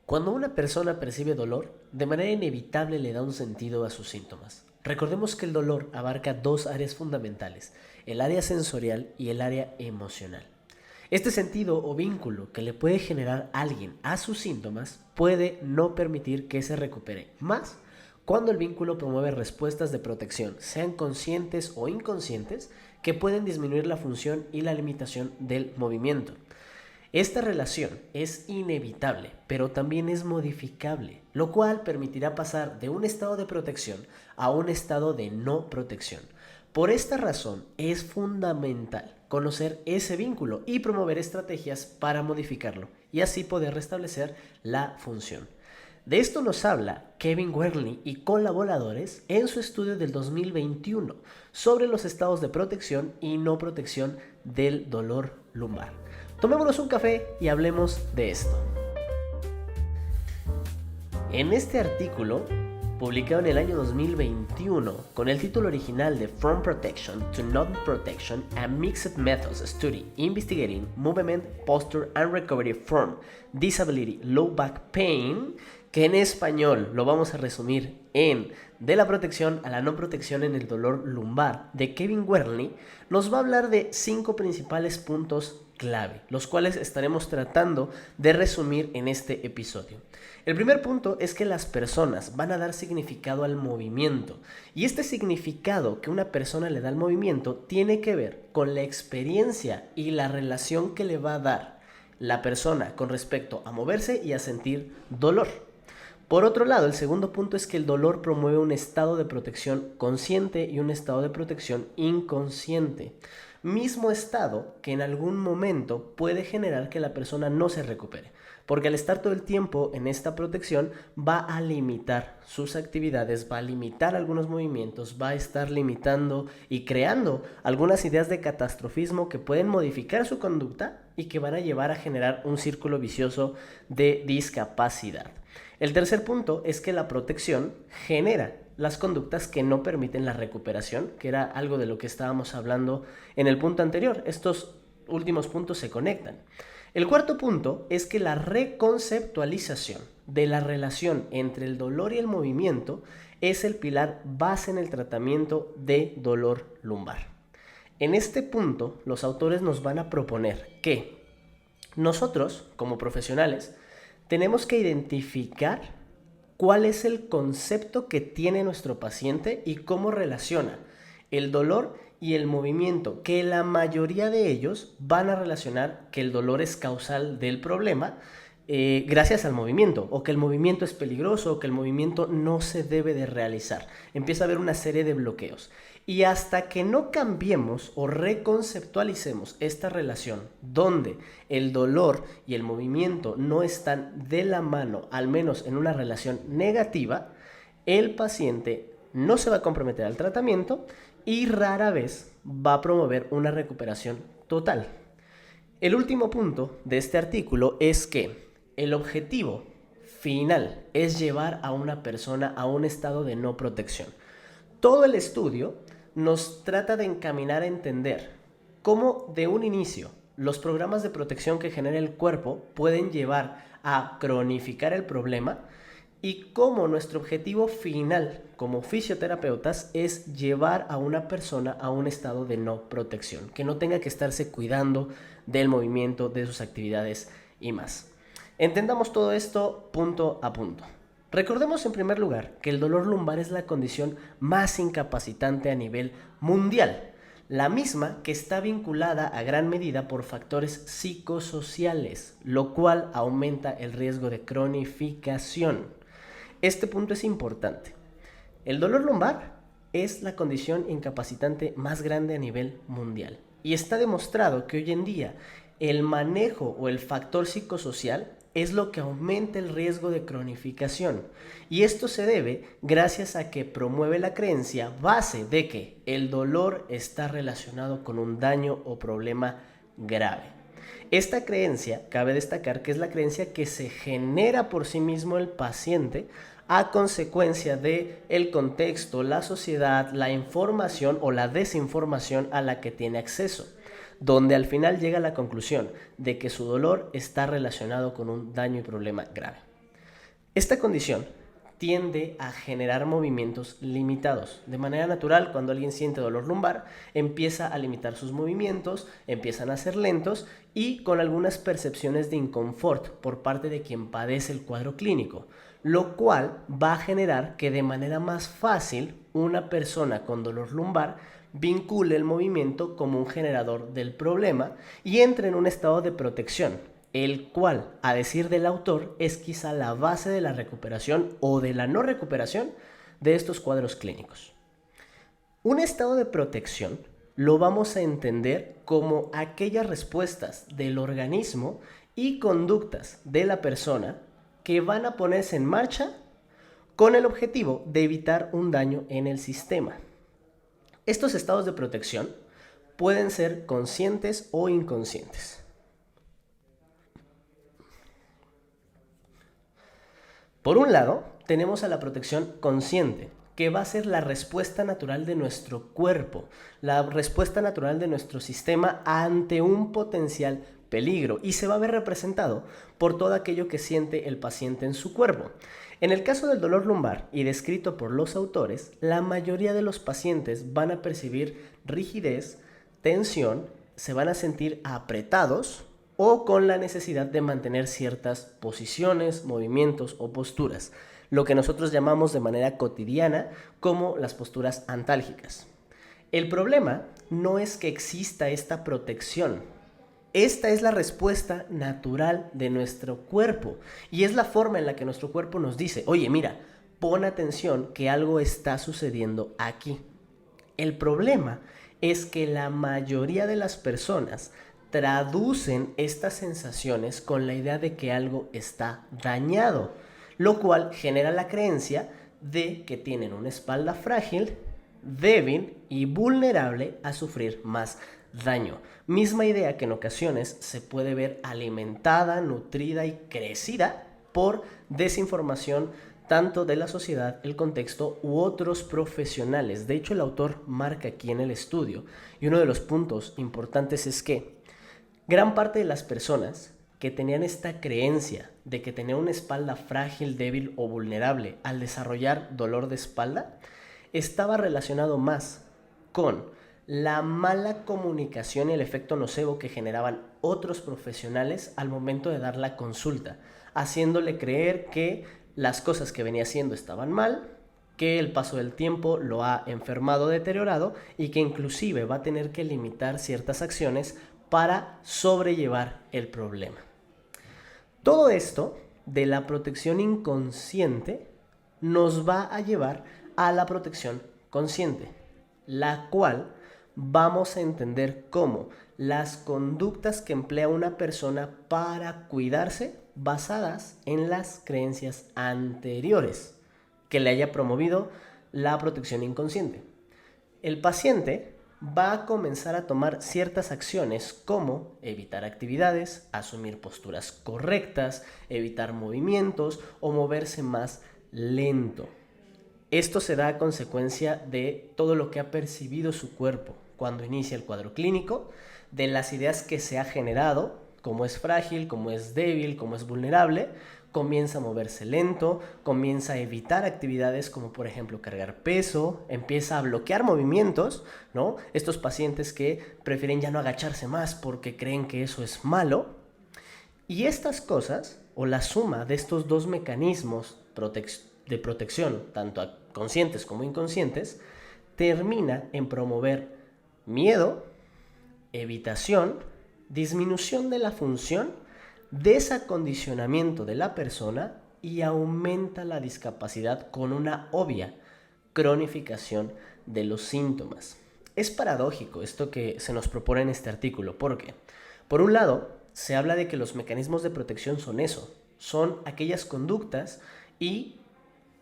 Cuando una persona percibe dolor, de manera inevitable le da un sentido a sus síntomas. Recordemos que el dolor abarca dos áreas fundamentales, el área sensorial y el área emocional. Este sentido o vínculo que le puede generar alguien a sus síntomas puede no permitir que se recupere, más cuando el vínculo promueve respuestas de protección, sean conscientes o inconscientes, que pueden disminuir la función y la limitación del movimiento. Esta relación es inevitable, pero también es modificable, lo cual permitirá pasar de un estado de protección a un estado de no protección. Por esta razón, es fundamental conocer ese vínculo y promover estrategias para modificarlo y así poder restablecer la función. De esto nos habla Kevin Werley y colaboradores en su estudio del 2021 sobre los estados de protección y no protección del dolor lumbar. Tomémonos un café y hablemos de esto. En este artículo, publicado en el año 2021, con el título original de From Protection to Non-Protection, a Mixed Methods Study Investigating Movement, Posture and Recovery from Disability Low Back Pain, que en español lo vamos a resumir en De la protección a la no protección en el dolor lumbar, de Kevin Werley, nos va a hablar de 5 principales puntos clave, los cuales estaremos tratando de resumir en este episodio. El primer punto es que las personas van a dar significado al movimiento, y este significado que una persona le da al movimiento tiene que ver con la experiencia y la relación que le va a dar la persona con respecto a moverse y a sentir dolor. Por otro lado, el segundo punto es que el dolor promueve un estado de protección consciente y un estado de protección inconsciente. Mismo estado que en algún momento puede generar que la persona no se recupere, porque al estar todo el tiempo en esta protección va a limitar sus actividades, va a limitar algunos movimientos, va a estar limitando y creando algunas ideas de catastrofismo que pueden modificar su conducta y que van a llevar a generar un círculo vicioso de discapacidad. El tercer punto es que la protección genera las conductas que no permiten la recuperación, que era algo de lo que estábamos hablando en el punto anterior. Estos últimos puntos se conectan. El cuarto punto es que la reconceptualización de la relación entre el dolor y el movimiento es el pilar base en el tratamiento de dolor lumbar. En este punto, los autores nos van a proponer que nosotros, como profesionales, tenemos que identificar cuál es el concepto que tiene nuestro paciente y cómo relaciona el dolor y el movimiento, que la mayoría de ellos van a relacionar que el dolor es causal del problema gracias al movimiento, o que el movimiento es peligroso, o que el movimiento no se debe de realizar. Empieza a haber una serie de bloqueos. Y hasta que no cambiemos o reconceptualicemos esta relación donde el dolor y el movimiento no están de la mano, al menos en una relación negativa, el paciente no se va a comprometer al tratamiento y rara vez va a promover una recuperación total. El último punto de este artículo es que el objetivo final es llevar a una persona a un estado de no protección. Todo el estudio nos trata de encaminar a entender cómo de un inicio los programas de protección que genera el cuerpo pueden llevar a cronificar el problema y cómo nuestro objetivo final como fisioterapeutas es llevar a una persona a un estado de no protección, que no tenga que estarse cuidando del movimiento, de sus actividades y más. Entendamos todo esto punto a punto. Recordemos en primer lugar que el dolor lumbar es la condición más incapacitante a nivel mundial, la misma que está vinculada a gran medida por factores psicosociales, lo cual aumenta el riesgo de cronificación. Este punto es importante. El dolor lumbar es la condición incapacitante más grande a nivel mundial y está demostrado que hoy en día el manejo o el factor psicosocial es lo que aumenta el riesgo de cronificación, y esto se debe gracias a que promueve la creencia base de que el dolor está relacionado con un daño o problema grave. Esta creencia, cabe destacar que es la creencia que se genera por sí mismo el paciente a consecuencia de el contexto, la sociedad, la información o la desinformación a la que tiene acceso, donde al final llega a la conclusión de que su dolor está relacionado con un daño y problema grave. Esta condición tiende a generar movimientos limitados. De manera natural, cuando alguien siente dolor lumbar, empieza a limitar sus movimientos, empiezan a ser lentos y con algunas percepciones de inconfort por parte de quien padece el cuadro clínico, lo cual va a generar que de manera más fácil una persona con dolor lumbar vincule el movimiento como un generador del problema y entre en un estado de protección, el cual, a decir del autor, es quizá la base de la recuperación o de la no recuperación de estos cuadros clínicos. Un estado de protección lo vamos a entender como aquellas respuestas del organismo y conductas de la persona que van a ponerse en marcha con el objetivo de evitar un daño en el sistema. Estos estados de protección pueden ser conscientes o inconscientes. Por un lado, tenemos a la protección consciente, que va a ser la respuesta natural de nuestro cuerpo, la respuesta natural de nuestro sistema ante un potencial peligro y se va a ver representado por todo aquello que siente el paciente en su cuerpo. En el caso del dolor lumbar y descrito por los autores, la mayoría de los pacientes van a percibir rigidez, tensión, se van a sentir apretados o con la necesidad de mantener ciertas posiciones, movimientos o posturas, lo que nosotros llamamos de manera cotidiana como las posturas antálgicas. El problema no es que exista esta protección. Esta es la respuesta natural de nuestro cuerpo y es la forma en la que nuestro cuerpo nos dice, oye, mira, pon atención que algo está sucediendo aquí. El problema es que la mayoría de las personas traducen estas sensaciones con la idea de que algo está dañado, lo cual genera la creencia de que tienen una espalda frágil, débil y vulnerable a sufrir más daño. Misma idea que en ocasiones se puede ver alimentada, nutrida y crecida por desinformación tanto de la sociedad, el contexto u otros profesionales. De hecho, el autor marca aquí en el estudio, y uno de los puntos importantes es que gran parte de las personas que tenían esta creencia de que tener una espalda frágil, débil o vulnerable al desarrollar dolor de espalda, estaba relacionado más con la mala comunicación y el efecto nocebo que generaban otros profesionales al momento de dar la consulta, haciéndole creer que las cosas que venía haciendo estaban mal, que el paso del tiempo lo ha enfermado, deteriorado y que inclusive va a tener que limitar ciertas acciones para sobrellevar el problema. Todo esto de la protección inconsciente nos va a llevar a la protección consciente, la cual vamos a entender como las conductas que emplea una persona para cuidarse basadas en las creencias anteriores que le haya promovido la protección inconsciente. El paciente va a comenzar a tomar ciertas acciones como evitar actividades, asumir posturas correctas, evitar movimientos o moverse más lento. Esto se da a consecuencia de todo lo que ha percibido su cuerpo cuando inicia el cuadro clínico, de las ideas que se ha generado, como es frágil, como es débil, como es vulnerable, comienza a moverse lento, comienza a evitar actividades como por ejemplo cargar peso, empieza a bloquear movimientos, ¿no? Estos pacientes que prefieren ya no agacharse más porque creen que eso es malo. Y estas cosas, o la suma de estos dos mecanismos de protección, tanto conscientes como inconscientes, termina en promover miedo, evitación, disminución de la función, desacondicionamiento de la persona y aumenta la discapacidad con una obvia cronificación de los síntomas. Es paradójico esto que se nos propone en este artículo porque, por un lado, se habla de que los mecanismos de protección son eso, son aquellas conductas y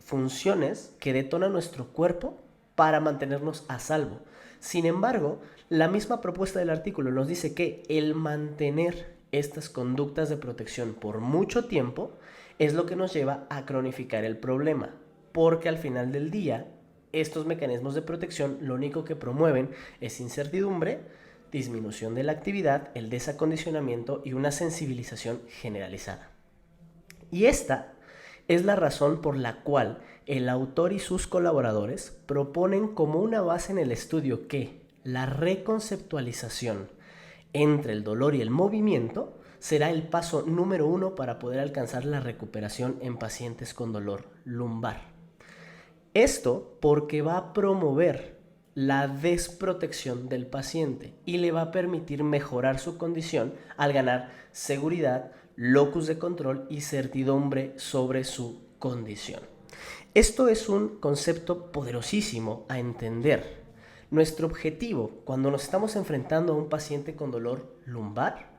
funciones que detona nuestro cuerpo para mantenernos a salvo. Sin embargo, la misma propuesta del artículo nos dice que el mantener estas conductas de protección por mucho tiempo es lo que nos lleva a cronificar el problema, porque al final del día estos mecanismos de protección lo único que promueven es incertidumbre, disminución de la actividad, el desacondicionamiento y una sensibilización generalizada. Y esta Es la razón por la cual el autor y sus colaboradores proponen como una base en el estudio que la reconceptualización entre el dolor y el movimiento será el paso número 1 para poder alcanzar la recuperación en pacientes con dolor lumbar. Esto porque va a promover la desprotección del paciente y le va a permitir mejorar su condición al ganar seguridad, locus de control y certidumbre sobre su condición. Esto es un concepto poderosísimo a entender. Nuestro objetivo cuando nos estamos enfrentando a un paciente con dolor lumbar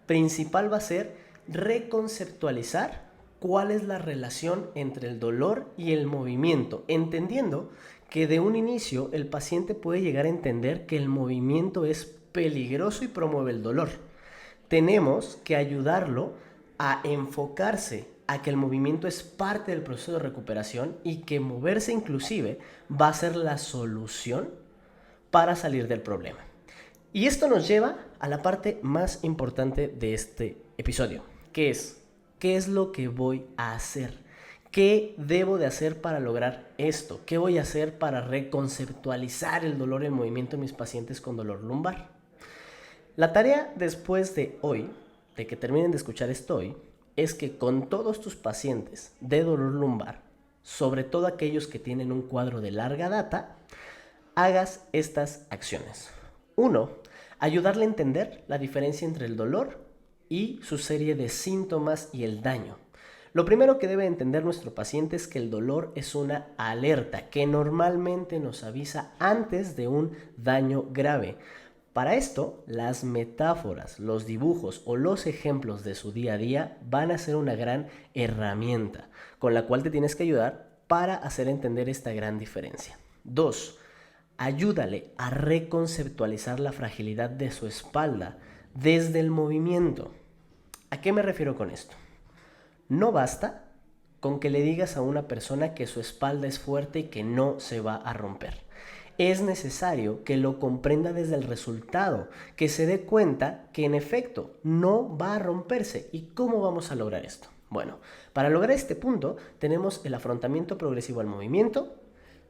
principal va a ser reconceptualizar cuál es la relación entre el dolor y el movimiento, entendiendo que de un inicio el paciente puede llegar a entender que el movimiento es peligroso y promueve el dolor. Tenemos que ayudarlo a enfocarse a que el movimiento es parte del proceso de recuperación y que moverse inclusive va a ser la solución para salir del problema. Y esto nos lleva a la parte más importante de este episodio, que es, ¿qué es lo que voy a hacer? ¿Qué debo de hacer para lograr esto? ¿Qué voy a hacer para reconceptualizar el dolor y el movimiento en mis pacientes con dolor lumbar? La tarea después de hoy, de que terminen de escuchar esto hoy, es que con todos tus pacientes de dolor lumbar, sobre todo aquellos que tienen un cuadro de larga data, hagas estas acciones. 1. Ayudarle a entender la diferencia entre el dolor y su serie de síntomas y el daño. Lo primero que debe entender nuestro paciente es que el dolor es una alerta que normalmente nos avisa antes de un daño grave. Para esto, las metáforas, los dibujos o los ejemplos de su día a día van a ser una gran herramienta con la cual te tienes que ayudar para hacer entender esta gran diferencia. 2. Ayúdale a reconceptualizar la fragilidad de su espalda desde el movimiento. ¿A qué me refiero con esto? No basta con que le digas a una persona que su espalda es fuerte y que no se va a romper. Es necesario que lo comprenda desde el resultado, que se dé cuenta que en efecto no va a romperse. ¿Y cómo vamos a lograr esto? Bueno, para lograr este punto tenemos el afrontamiento progresivo al movimiento,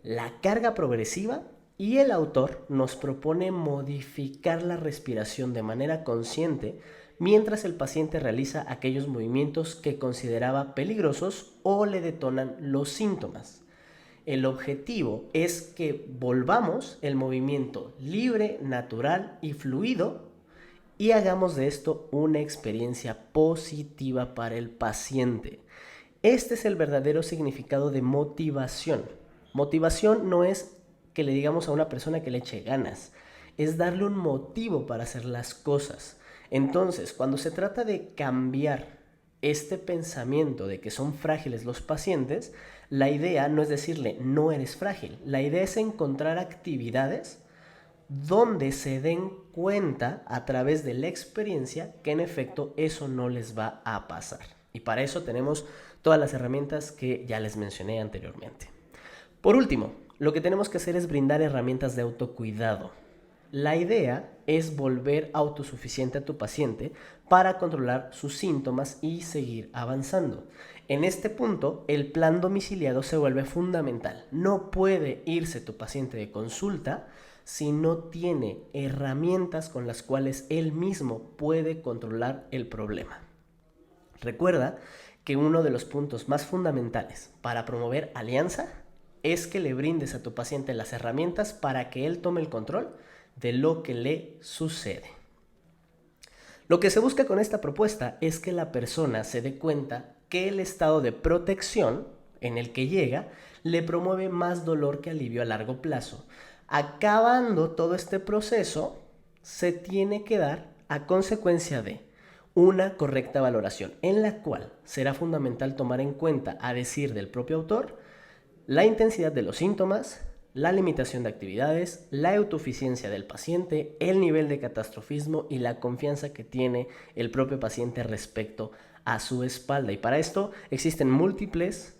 la carga progresiva y el autor nos propone modificar la respiración de manera consciente mientras el paciente realiza aquellos movimientos que consideraba peligrosos o le detonan los síntomas. El objetivo es que volvamos el movimiento libre, natural y fluido y hagamos de esto una experiencia positiva para el paciente. Este es el verdadero significado de motivación. Motivación no es que le digamos a una persona que le eche ganas, es darle un motivo para hacer las cosas. Entonces, cuando se trata de cambiar este pensamiento de que son frágiles los pacientes, la idea no es decirle no eres frágil, la idea es encontrar actividades donde se den cuenta a través de la experiencia que en efecto eso no les va a pasar. Y para eso tenemos todas las herramientas que ya les mencioné anteriormente. Por último, lo que tenemos que hacer es brindar herramientas de autocuidado. La idea es volver autosuficiente a tu paciente para controlar sus síntomas y seguir avanzando. En este punto, el plan domiciliado se vuelve fundamental. No puede irse tu paciente de consulta si no tiene herramientas con las cuales él mismo puede controlar el problema. Recuerda que uno de los puntos más fundamentales para promover alianza es que le brindes a tu paciente las herramientas para que él tome el control de lo que le sucede. Lo que se busca con esta propuesta es que la persona se dé cuenta que el estado de protección en el que llega le promueve más dolor que alivio a largo plazo. Acabando todo este proceso, se tiene que dar a consecuencia de una correcta valoración, en la cual será fundamental tomar en cuenta, a decir del propio autor, la intensidad de los síntomas, la limitación de actividades, la autosuficiencia del paciente, el nivel de catastrofismo y la confianza que tiene el propio paciente respecto a su espalda. Y para esto existen múltiples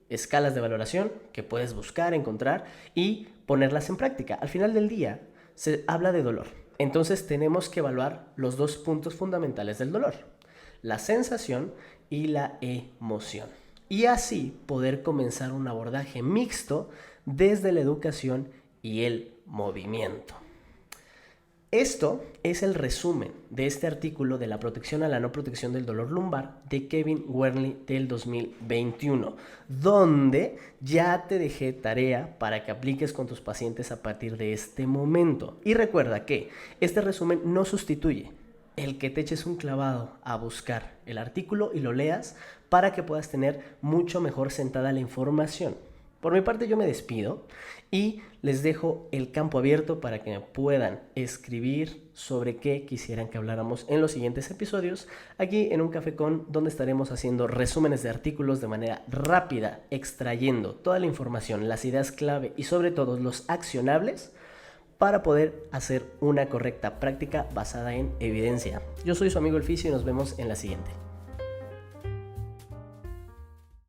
escalas de valoración que puedes buscar, encontrar y ponerlas en práctica. Al final del día se habla de dolor. Entonces tenemos que evaluar los dos puntos fundamentales del dolor: la sensación y la emoción. y así poder comenzar un abordaje mixto desde la educación y el movimiento. Esto es el resumen de este artículo de la protección a la no protección del dolor lumbar de Kevin Wernley del 2021, donde ya te dejé tarea para que apliques con tus pacientes a partir de este momento. Y recuerda que este resumen no sustituye el que te eches un clavado a buscar el artículo y lo leas para que puedas tener mucho mejor sentada la información. Por mi parte yo me despido y les dejo el campo abierto para que me puedan escribir sobre qué quisieran que habláramos en los siguientes episodios aquí en Un Café Con, donde estaremos haciendo resúmenes de artículos de manera rápida, extrayendo toda la información, las ideas clave y sobre todo los accionables para poder hacer una correcta práctica basada en evidencia. Yo soy su amigo El Fisio y nos vemos en la siguiente.